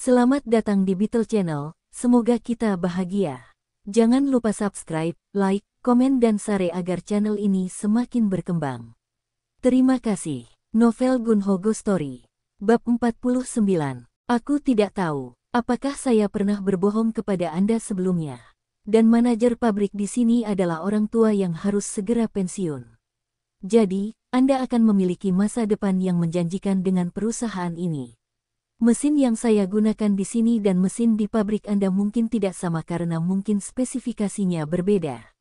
Selamat datang di Beetle Channel, semoga kita bahagia. Jangan lupa subscribe, like, komen dan share agar channel ini semakin berkembang. Terima kasih. Novel Gunho Ghost Story. Bab 49. Aku tidak tahu, apakah saya pernah berbohong kepada Anda sebelumnya. Dan manajer pabrik di sini adalah orang tua yang harus segera pensiun. Jadi, Anda akan memiliki masa depan yang menjanjikan dengan perusahaan ini. Mesin yang saya gunakan di sini dan mesin di pabrik Anda mungkin tidak sama karena mungkin spesifikasinya berbeda.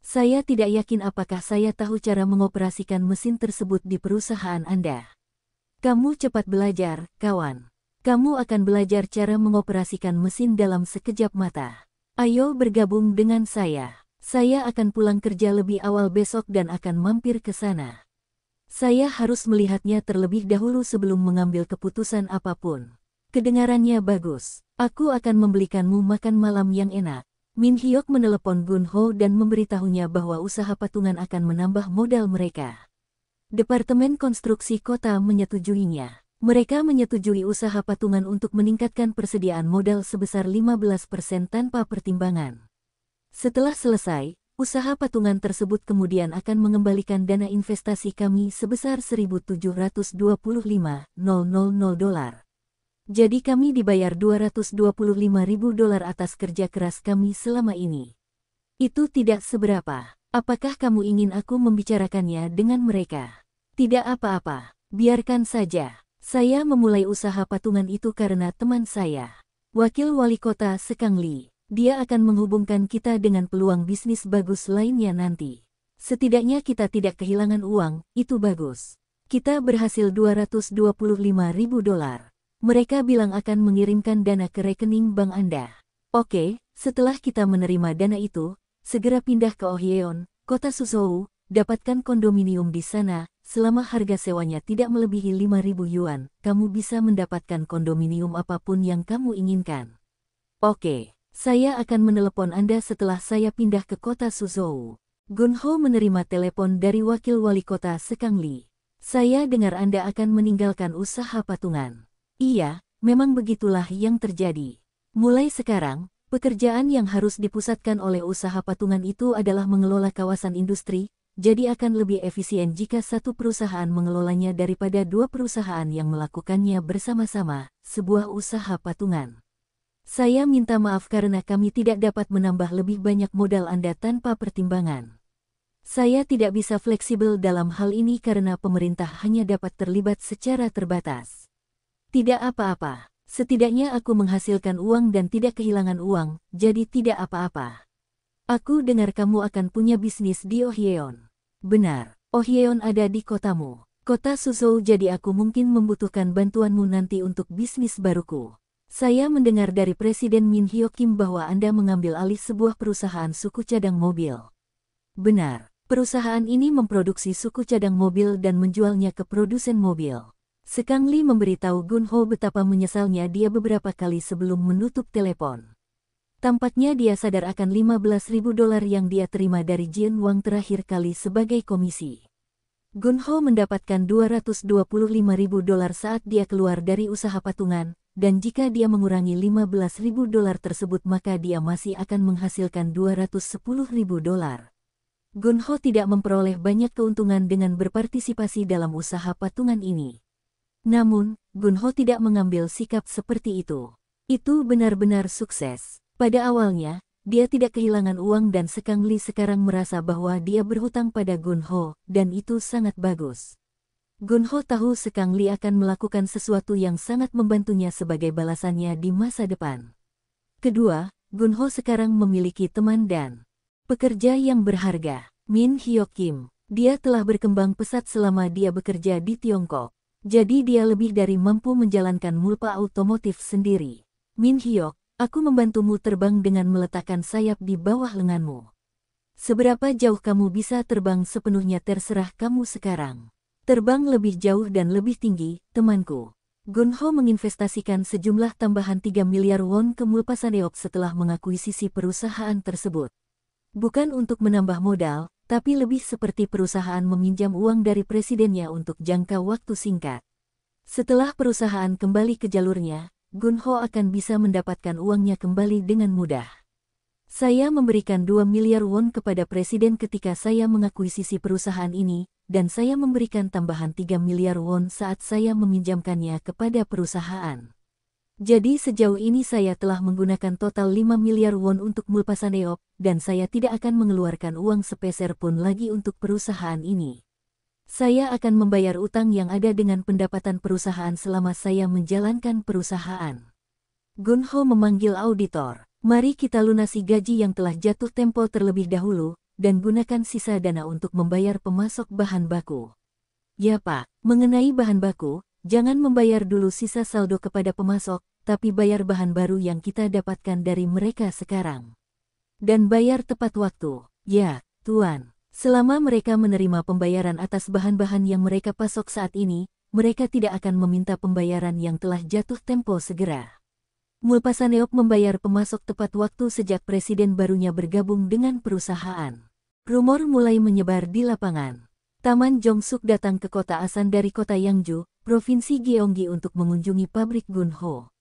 Saya tidak yakin apakah saya tahu cara mengoperasikan mesin tersebut di perusahaan Anda. Kamu cepat belajar, kawan. Kamu akan belajar cara mengoperasikan mesin dalam sekejap mata. Ayo bergabung dengan saya. Saya akan pulang kerja lebih awal besok dan akan mampir ke sana. Saya harus melihatnya terlebih dahulu sebelum mengambil keputusan apapun. Kedengarannya bagus. Aku akan membelikanmu makan malam yang enak. Min Hyuk menelepon Gunho dan memberitahunya bahwa usaha patungan akan menambah modal mereka. Departemen Konstruksi Kota menyetujuinya. Mereka menyetujui usaha patungan untuk meningkatkan persediaan modal sebesar 15% tanpa pertimbangan. Setelah selesai, usaha patungan tersebut kemudian akan mengembalikan dana investasi kami sebesar $1.725.000. Jadi kami dibayar $225.000 atas kerja keras kami selama ini. Itu tidak seberapa. Apakah kamu ingin aku membicarakannya dengan mereka? Tidak apa-apa, biarkan saja. Saya memulai usaha patungan itu karena teman saya, Wakil Wali Kota Sekang Lee. Dia akan menghubungkan kita dengan peluang bisnis bagus lainnya nanti. Setidaknya kita tidak kehilangan uang, itu bagus. Kita berhasil $225.000. Mereka bilang akan mengirimkan dana ke rekening bank Anda. Oke, setelah kita menerima dana itu, segera pindah ke Ohyeon, kota Suzhou, dapatkan kondominium di sana. Selama harga sewanya tidak melebihi 5.000 yuan, kamu bisa mendapatkan kondominium apapun yang kamu inginkan. Oke. Saya akan menelepon Anda setelah saya pindah ke kota Suzhou. Gunho menerima telepon dari Wakil Wali Kota Sekang Lee. Saya dengar Anda akan meninggalkan usaha patungan. Iya, memang begitulah yang terjadi. Mulai sekarang, pekerjaan yang harus dipusatkan oleh usaha patungan itu adalah mengelola kawasan industri, jadi akan lebih efisien jika satu perusahaan mengelolanya daripada dua perusahaan yang melakukannya bersama-sama, sebuah usaha patungan. Saya minta maaf karena kami tidak dapat menambah lebih banyak modal Anda tanpa pertimbangan. Saya tidak bisa fleksibel dalam hal ini karena pemerintah hanya dapat terlibat secara terbatas. Tidak apa-apa, setidaknya aku menghasilkan uang dan tidak kehilangan uang, jadi tidak apa-apa. Aku dengar kamu akan punya bisnis di Ohyeon. Benar, Ohyeon ada di kotamu. Kota Suzhou, jadi aku mungkin membutuhkan bantuanmu nanti untuk bisnis baruku. Saya mendengar dari Presiden Min Hyuk Kim bahwa Anda mengambil alih sebuah perusahaan suku cadang mobil. Benar, perusahaan ini memproduksi suku cadang mobil dan menjualnya ke produsen mobil. Sekang Lee memberitahu Gunho betapa menyesalnya dia beberapa kali sebelum menutup telepon. Tampaknya dia sadar akan $15.000 yang dia terima dari Jin Wang terakhir kali sebagai komisi. Gunho mendapatkan $225.000 saat dia keluar dari usaha patungan. Dan jika dia mengurangi $15.000 tersebut maka dia masih akan menghasilkan $210.000. Gunho tidak memperoleh banyak keuntungan dengan berpartisipasi dalam usaha patungan ini. Namun, Gunho tidak mengambil sikap seperti itu. Itu benar-benar sukses. Pada awalnya, dia tidak kehilangan uang dan Sekang Lee sekarang merasa bahwa dia berhutang pada Gunho, dan itu sangat bagus. Gunho tahu Sekang Lee akan melakukan sesuatu yang sangat membantunya sebagai balasannya di masa depan. Kedua, Gunho sekarang memiliki teman dan pekerja yang berharga, Min Hyuk Kim. Dia telah berkembang pesat selama dia bekerja di Tiongkok. Jadi dia lebih dari mampu menjalankan mulpa otomotif sendiri. Min Hyuk, aku membantumu terbang dengan meletakkan sayap di bawah lenganmu. Seberapa jauh kamu bisa terbang sepenuhnya terserah kamu sekarang. Terbang lebih jauh dan lebih tinggi, temanku. Gunho menginvestasikan sejumlah tambahan 3 miliar won ke Mulpasaneok setelah mengakuisisi perusahaan tersebut. Bukan untuk menambah modal, tapi lebih seperti perusahaan meminjam uang dari presidennya untuk jangka waktu singkat. Setelah perusahaan kembali ke jalurnya, Gunho akan bisa mendapatkan uangnya kembali dengan mudah. Saya memberikan 2 miliar won kepada presiden ketika saya mengakuisisi perusahaan ini, dan saya memberikan tambahan 3 miliar won saat saya meminjamkannya kepada perusahaan. Jadi sejauh ini saya telah menggunakan total 5 miliar won untuk Mulpasaneop, dan saya tidak akan mengeluarkan uang sepeser pun lagi untuk perusahaan ini. Saya akan membayar utang yang ada dengan pendapatan perusahaan selama saya menjalankan perusahaan. Gunho memanggil auditor. Mari kita lunasi gaji yang telah jatuh tempo terlebih dahulu, dan gunakan sisa dana untuk membayar pemasok bahan baku. Ya Pak, mengenai bahan baku, jangan membayar dulu sisa saldo kepada pemasok, tapi bayar bahan baru yang kita dapatkan dari mereka sekarang. Dan bayar tepat waktu. Ya, Tuan. Selama mereka menerima pembayaran atas bahan-bahan yang mereka pasok saat ini, mereka tidak akan meminta pembayaran yang telah jatuh tempo segera. Mulpasaneop membayar pemasok tepat waktu sejak presiden barunya bergabung dengan perusahaan. Rumor mulai menyebar di lapangan. Taman Jongsuk datang ke kota Asan dari kota Yangju, Provinsi Gyeonggi untuk mengunjungi pabrik Gunho.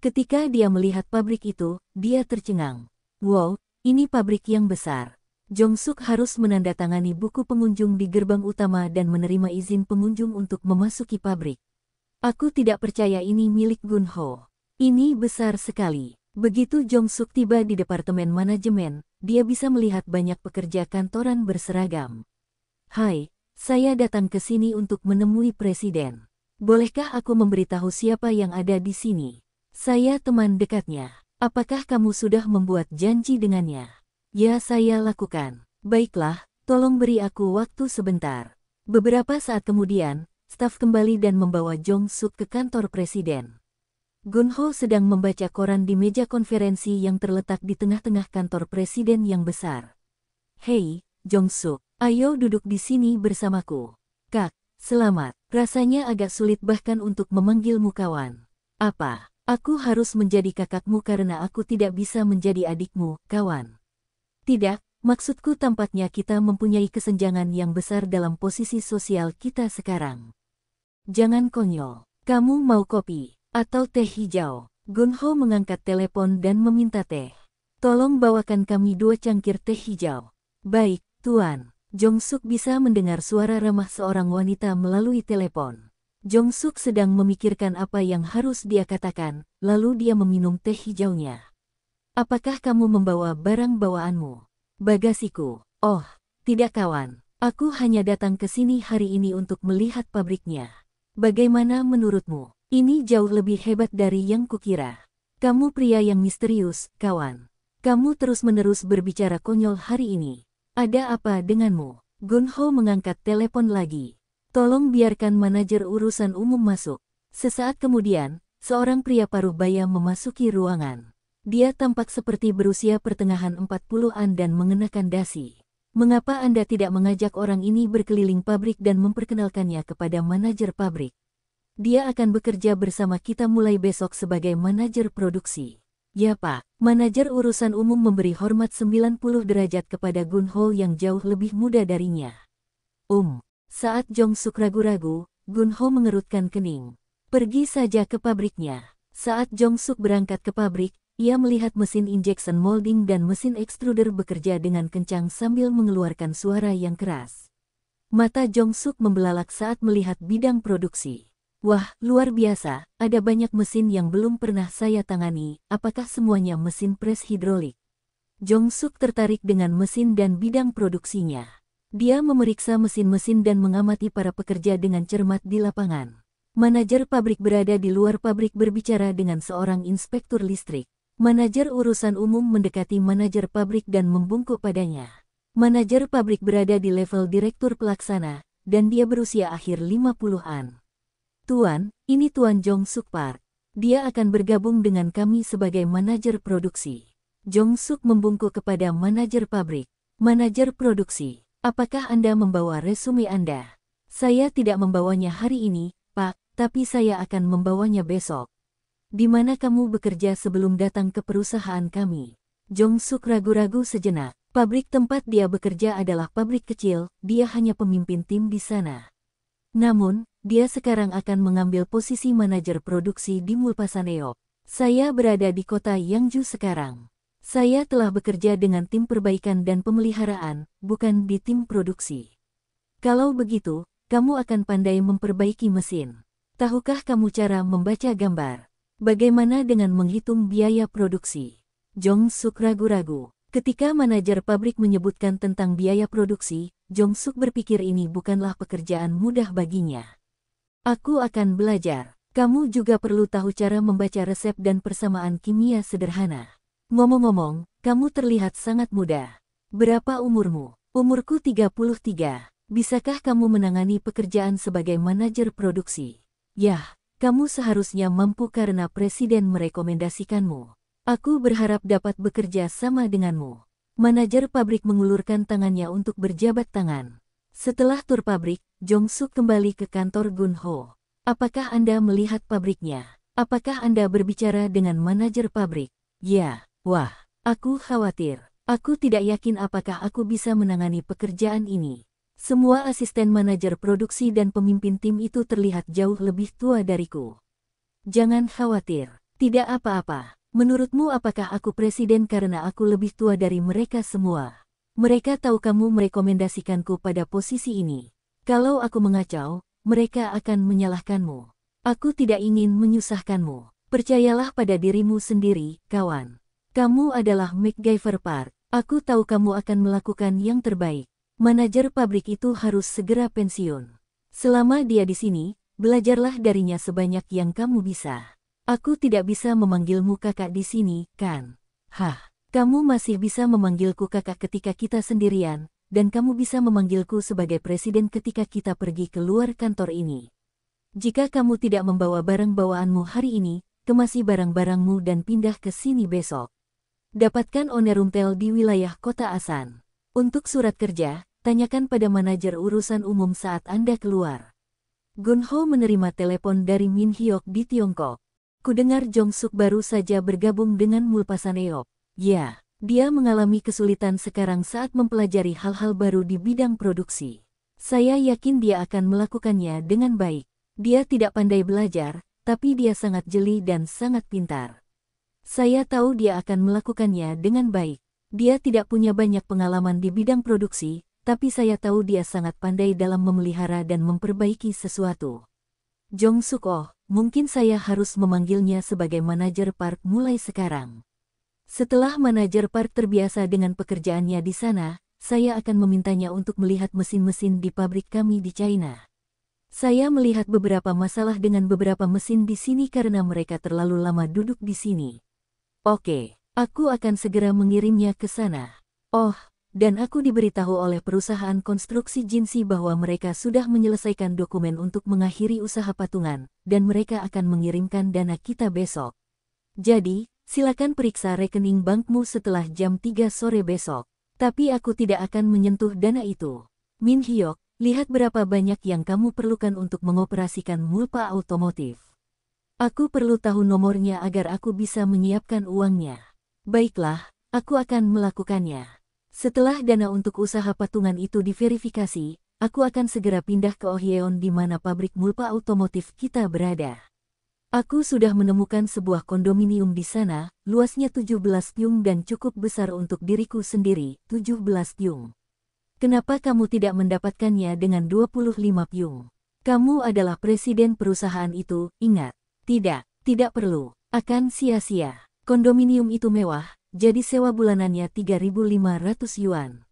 Ketika dia melihat pabrik itu, dia tercengang. Wow, ini pabrik yang besar. Jongsuk harus menandatangani buku pengunjung di gerbang utama dan menerima izin pengunjung untuk memasuki pabrik. Aku tidak percaya ini milik Gunho. Ini besar sekali. Begitu Jongsuk tiba di departemen manajemen, dia bisa melihat banyak pekerja kantoran berseragam. Hai, saya datang ke sini untuk menemui presiden. Bolehkah aku memberitahu siapa yang ada di sini? Saya teman dekatnya. Apakah kamu sudah membuat janji dengannya? Ya, saya lakukan. Baiklah, tolong beri aku waktu sebentar. Beberapa saat kemudian, staf kembali dan membawa Jongsuk ke kantor presiden. Gunho sedang membaca koran di meja konferensi yang terletak di tengah-tengah kantor presiden yang besar. Hei, Jongsuk, ayo duduk di sini bersamaku. Kak, selamat. Rasanya agak sulit bahkan untuk memanggilmu kawan. Apa? Aku harus menjadi kakakmu karena aku tidak bisa menjadi adikmu, kawan. Tidak, maksudku tampaknya kita mempunyai kesenjangan yang besar dalam posisi sosial kita sekarang. Jangan konyol. Kamu mau kopi atau teh hijau? Gunho mengangkat telepon dan meminta teh. Tolong bawakan kami 2 cangkir teh hijau. Baik, Tuan. Jongsuk bisa mendengar suara ramah seorang wanita melalui telepon. Jongsuk sedang memikirkan apa yang harus dia katakan, lalu dia meminum teh hijaunya. Apakah kamu membawa barang bawaanmu? Bagasiku. Oh, tidak kawan. Aku hanya datang ke sini hari ini untuk melihat pabriknya. Bagaimana menurutmu? Ini jauh lebih hebat dari yang kukira. Kamu pria yang misterius, kawan. Kamu terus-menerus berbicara konyol hari ini. Ada apa denganmu? Gunho mengangkat telepon lagi. Tolong biarkan manajer urusan umum masuk. Sesaat kemudian, seorang pria paruh baya memasuki ruangan. Dia tampak seperti berusia pertengahan 40-an dan mengenakan dasi. Mengapa Anda tidak mengajak orang ini berkeliling pabrik dan memperkenalkannya kepada manajer pabrik? Dia akan bekerja bersama kita mulai besok sebagai manajer produksi. Ya Pak, manajer urusan umum memberi hormat 90 derajat kepada Gunho yang jauh lebih muda darinya. Saat Jongsuk ragu-ragu, Gunho mengerutkan kening. Pergi saja ke pabriknya. Saat Jongsuk berangkat ke pabrik, ia melihat mesin injection molding dan mesin extruder bekerja dengan kencang sambil mengeluarkan suara yang keras. Mata Jongsuk membelalak saat melihat bidang produksi. Wah, luar biasa, ada banyak mesin yang belum pernah saya tangani, apakah semuanya mesin pres hidrolik? Jongsuk tertarik dengan mesin dan bidang produksinya. Dia memeriksa mesin-mesin dan mengamati para pekerja dengan cermat di lapangan. Manajer pabrik berada di luar pabrik berbicara dengan seorang inspektur listrik. Manajer urusan umum mendekati manajer pabrik dan membungkuk padanya. Manajer pabrik berada di level direktur pelaksana, dan dia berusia akhir 50-an. Tuan, ini Tuan Jongsuk Park. Dia akan bergabung dengan kami sebagai manajer produksi. Jongsuk membungkuk kepada manajer pabrik. Manajer produksi, apakah Anda membawa resume Anda? Saya tidak membawanya hari ini, Pak, tapi saya akan membawanya besok. Di mana kamu bekerja sebelum datang ke perusahaan kami? Jongsuk ragu-ragu sejenak. Pabrik tempat dia bekerja adalah pabrik kecil, dia hanya pemimpin tim di sana. Namun, dia sekarang akan mengambil posisi manajer produksi di Mulpasaneop. Saya berada di kota Yangju sekarang. Saya telah bekerja dengan tim perbaikan dan pemeliharaan, bukan di tim produksi. Kalau begitu, kamu akan pandai memperbaiki mesin. Tahukah kamu cara membaca gambar? Bagaimana dengan menghitung biaya produksi? Jong Suk ragu-ragu. Ketika manajer pabrik menyebutkan tentang biaya produksi, Jong Suk berpikir ini bukanlah pekerjaan mudah baginya. Aku akan belajar. Kamu juga perlu tahu cara membaca resep dan persamaan kimia sederhana. Ngomong-ngomong, kamu terlihat sangat muda. Berapa umurmu? Umurku 33. Bisakah kamu menangani pekerjaan sebagai manajer produksi? Yah, kamu seharusnya mampu karena presiden merekomendasikanmu. Aku berharap dapat bekerja sama denganmu. Manajer pabrik mengulurkan tangannya untuk berjabat tangan. Setelah tur pabrik, Jong Suk kembali ke kantor Gunho. Apakah Anda melihat pabriknya? Apakah Anda berbicara dengan manajer pabrik? Ya, wah, aku khawatir. Aku tidak yakin apakah aku bisa menangani pekerjaan ini. Semua asisten manajer produksi dan pemimpin tim itu terlihat jauh lebih tua dariku. Jangan khawatir, tidak apa-apa. Menurutmu apakah aku presiden karena aku lebih tua dari mereka semua? Mereka tahu kamu merekomendasikanku pada posisi ini. Kalau aku mengacau, mereka akan menyalahkanmu. Aku tidak ingin menyusahkanmu. Percayalah pada dirimu sendiri, kawan. Kamu adalah MacGyver Park. Aku tahu kamu akan melakukan yang terbaik. Manajer pabrik itu harus segera pensiun. Selama dia di sini, belajarlah darinya sebanyak yang kamu bisa. Aku tidak bisa memanggilmu kakak di sini, kan? Hah, kamu masih bisa memanggilku kakak ketika kita sendirian, dan kamu bisa memanggilku sebagai presiden ketika kita pergi keluar kantor ini. Jika kamu tidak membawa barang bawaanmu hari ini, kemasi barang-barangmu dan pindah ke sini besok. Dapatkan onerumtel di wilayah kota Asan. Untuk surat kerja, tanyakan pada manajer urusan umum saat Anda keluar. Gunho menerima telepon dari Min Hyok di Tiongkok. Kudengar Jong Suk baru saja bergabung dengan Mulpasaneop. Ya, dia mengalami kesulitan sekarang saat mempelajari hal-hal baru di bidang produksi. Saya yakin dia akan melakukannya dengan baik. Dia tidak pandai belajar, tapi dia sangat jeli dan sangat pintar. Saya tahu dia akan melakukannya dengan baik. Dia tidak punya banyak pengalaman di bidang produksi, tapi saya tahu dia sangat pandai dalam memelihara dan memperbaiki sesuatu. Jong Suk, mungkin saya harus memanggilnya sebagai manajer park mulai sekarang. Setelah manajer park terbiasa dengan pekerjaannya di sana, saya akan memintanya untuk melihat mesin-mesin di pabrik kami di China. Saya melihat beberapa masalah dengan beberapa mesin di sini karena mereka terlalu lama duduk di sini. Oke, aku akan segera mengirimnya ke sana. Oh, dan aku diberitahu oleh perusahaan konstruksi Jinsi bahwa mereka sudah menyelesaikan dokumen untuk mengakhiri usaha patungan, dan mereka akan mengirimkan dana kita besok. Jadi, silakan periksa rekening bankmu setelah jam 3 sore besok. Tapi aku tidak akan menyentuh dana itu. Min Hyok, lihat berapa banyak yang kamu perlukan untuk mengoperasikan Mulpa Otomotif. Aku perlu tahu nomornya agar aku bisa menyiapkan uangnya. Baiklah, aku akan melakukannya. Setelah dana untuk usaha patungan itu diverifikasi, aku akan segera pindah ke Ohyeon di mana pabrik Mulpa Otomotif kita berada. Aku sudah menemukan sebuah kondominium di sana, luasnya 17 pyung dan cukup besar untuk diriku sendiri, 17 pyung. Kenapa kamu tidak mendapatkannya dengan 25 pyung? Kamu adalah presiden perusahaan itu, ingat. Tidak perlu. Akan sia-sia. Kondominium itu mewah, jadi sewa bulanannya 3.500 yuan.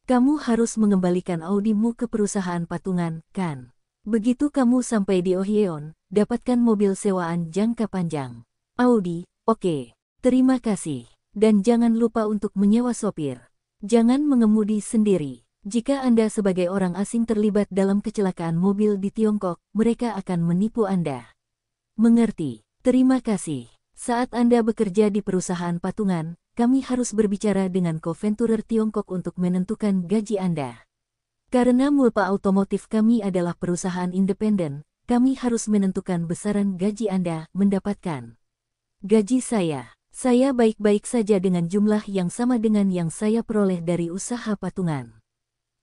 Kamu harus mengembalikan Audimu ke perusahaan patungan, kan? Begitu kamu sampai di Ohyeon, dapatkan mobil sewaan jangka panjang. Audi, oke. Terima kasih. Dan jangan lupa untuk menyewa sopir. Jangan mengemudi sendiri. Jika Anda sebagai orang asing terlibat dalam kecelakaan mobil di Tiongkok, mereka akan menipu Anda. Mengerti. Terima kasih. Saat Anda bekerja di perusahaan patungan, kami harus berbicara dengan co-venturer Tiongkok untuk menentukan gaji Anda. Karena Mulpa Otomotif kami adalah perusahaan independen, kami harus menentukan besaran gaji Anda mendapatkan. Gaji saya baik-baik saja dengan jumlah yang sama dengan yang saya peroleh dari usaha patungan.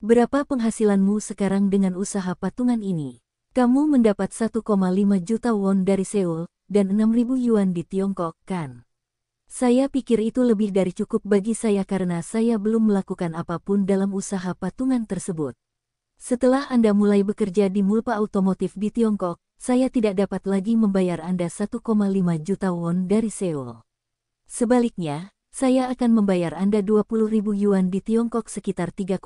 Berapa penghasilanmu sekarang dengan usaha patungan ini? Kamu mendapat 1,5 juta won dari Seoul dan 6.000 yuan di Tiongkok, kan? Saya pikir itu lebih dari cukup bagi saya karena saya belum melakukan apapun dalam usaha patungan tersebut. Setelah Anda mulai bekerja di Mulpa Otomotif di Tiongkok, saya tidak dapat lagi membayar Anda 1,5 juta won dari Seoul. Sebaliknya, saya akan membayar Anda 20.000 yuan di Tiongkok sekitar 3,6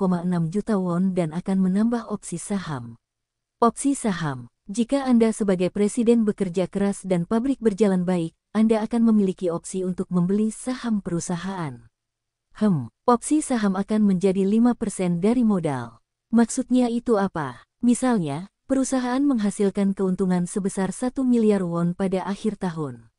juta won dan akan menambah opsi saham. Opsi saham. Jika Anda sebagai presiden bekerja keras dan pabrik berjalan baik, Anda akan memiliki opsi untuk membeli saham perusahaan. Opsi saham akan menjadi 5% dari modal. Maksudnya itu apa? Misalnya, perusahaan menghasilkan keuntungan sebesar 1 miliar won pada akhir tahun.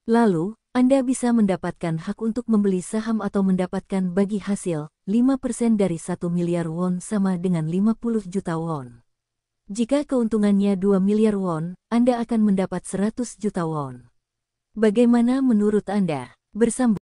Lalu, Anda bisa mendapatkan hak untuk membeli saham atau mendapatkan bagi hasil, 5% dari 1 miliar won sama dengan 50 juta won. Jika keuntungannya 2 miliar won, Anda akan mendapat 100 juta won. Bagaimana menurut Anda? Bersambung.